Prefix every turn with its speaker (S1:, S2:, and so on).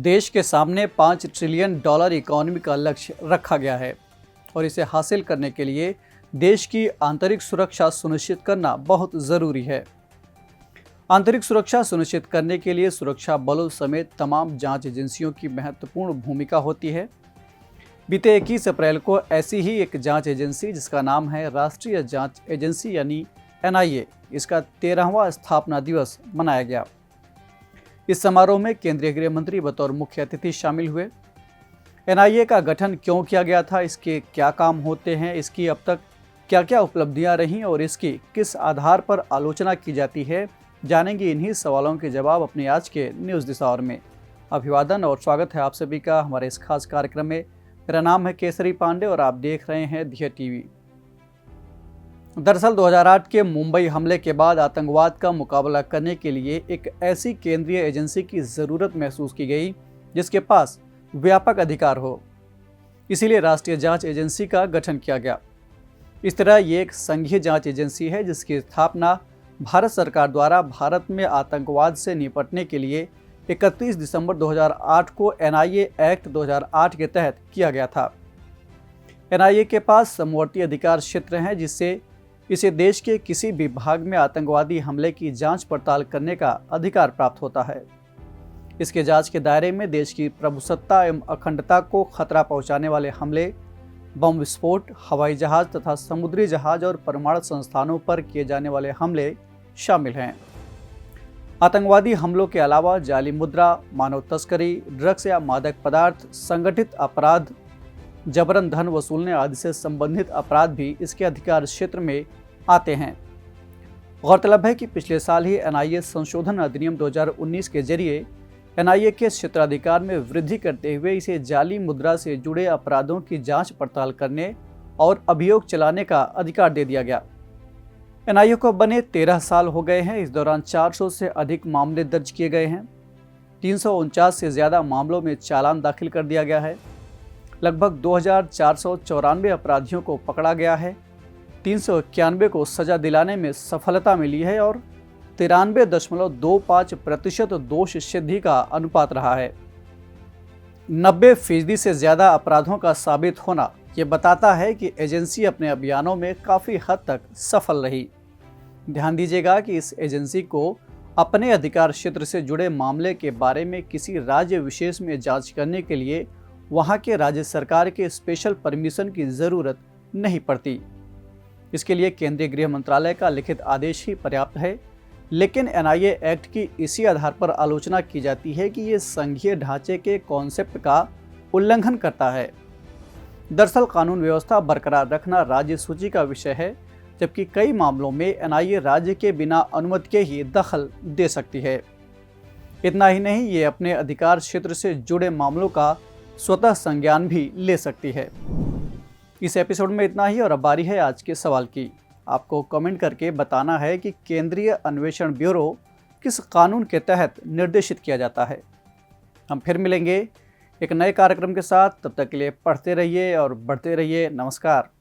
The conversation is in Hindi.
S1: देश के सामने $5 ट्रिलियन इकोनॉमी का लक्ष्य रखा गया है और इसे हासिल करने के लिए देश की आंतरिक सुरक्षा सुनिश्चित करना बहुत ज़रूरी है। आंतरिक सुरक्षा सुनिश्चित करने के लिए सुरक्षा बलों समेत तमाम जांच एजेंसियों की महत्वपूर्ण भूमिका होती है। बीते 21 अप्रैल को ऐसी ही एक जांच एजेंसी जिसका नाम है राष्ट्रीय जांच एजेंसी यानी NIA, इसका 13वां स्थापना दिवस मनाया गया। इस समारोह में केंद्रीय गृह मंत्री बतौर मुख्य अतिथि शामिल हुए। NIA का गठन क्यों किया गया था, इसके क्या काम होते हैं, इसकी अब तक क्या क्या उपलब्धियां रहीं और इसकी किस आधार पर आलोचना की जाती है, जानेंगे इन्हीं सवालों के जवाब अपने आज के न्यूज़ दिस आवर में। अभिवादन और स्वागत है आप सभी का हमारे इस खास कार्यक्रम में। मेरा नाम है केसरी पांडे और आप देख रहे हैं धिया टीवी। दरअसल 2008 के मुंबई हमले के बाद आतंकवाद का मुकाबला करने के लिए एक ऐसी केंद्रीय एजेंसी की ज़रूरत महसूस की गई जिसके पास व्यापक अधिकार हो। इसीलिए राष्ट्रीय जांच एजेंसी का गठन किया गया। इस तरह ये एक संघीय जांच एजेंसी है जिसकी स्थापना भारत सरकार द्वारा भारत में आतंकवाद से निपटने के लिए 31 दिसंबर 2008 को NIA एक्ट 2008 के तहत किया गया था। NIA के पास समवर्ती अधिकार क्षेत्र हैं जिससे इसे देश के किसी भी भाग में आतंकवादी हमले की जांच पड़ताल करने का अधिकार प्राप्त होता है। इसके जांच के दायरे में देश की प्रभुसत्ता एवं अखंडता को खतरा पहुंचाने वाले हमले, बम विस्फोट, हवाई जहाज तथा समुद्री जहाज और परमाणु संस्थानों पर किए जाने वाले हमले शामिल हैं। आतंकवादी हमलों के अलावा जाली मुद्रा, मानव तस्करी, ड्रग्स या मादक पदार्थ, संगठित अपराध, जबरन धन वसूलने आदि से संबंधित अपराध भी इसके अधिकार क्षेत्र में आते हैं। गौरतलब है कि पिछले साल ही NIA संशोधन अधिनियम 2019 के जरिए NIA के क्षेत्राधिकार में वृद्धि करते हुए इसे जाली मुद्रा से जुड़े अपराधों की जांच पड़ताल करने और अभियोग चलाने का अधिकार दे दिया गया। NIA को बने 13 साल हो गए हैं। इस दौरान 400 से अधिक मामले दर्ज किए गए हैं। 349 से ज़्यादा मामलों में चालान दाखिल कर दिया गया है। लगभग 2494 अपराधियों को पकड़ा गया है। 391 को सजा दिलाने में सफलता मिली है और 93.25% दोष सिद्धि का अनुपात रहा है। 90% से ज़्यादा अपराधों का साबित होना ये बताता है कि एजेंसी अपने अभियानों में काफ़ी हद तक सफल रही। ध्यान दीजिएगा कि इस एजेंसी को अपने अधिकार क्षेत्र से जुड़े मामले के बारे में किसी राज्य विशेष में जांच करने के लिए वहां के राज्य सरकार के स्पेशल परमिशन की ज़रूरत नहीं पड़ती। इसके लिए केंद्रीय गृह मंत्रालय का लिखित आदेश ही पर्याप्त है। लेकिन NIA एक्ट की इसी आधार पर आलोचना की जाती है कि ये संघीय ढांचे के कॉन्सेप्ट का उल्लंघन करता है। दरअसल कानून व्यवस्था बरकरार रखना राज्य सूची का विषय है, जबकि कई मामलों में NIA राज्य के बिना अनुमति के ही दखल दे सकती है। इतना ही नहीं, ये अपने अधिकार क्षेत्र से जुड़े मामलों का स्वतः संज्ञान भी ले सकती है। इस एपिसोड में इतना ही और अब बारी है आज के सवाल की। आपको कमेंट करके बताना है कि केंद्रीय अन्वेषण ब्यूरो किस कानून के तहत निर्देशित किया जाता है। हम फिर मिलेंगे एक नए कार्यक्रम के साथ। तब तक के लिए पढ़ते रहिए और बढ़ते रहिए। नमस्कार।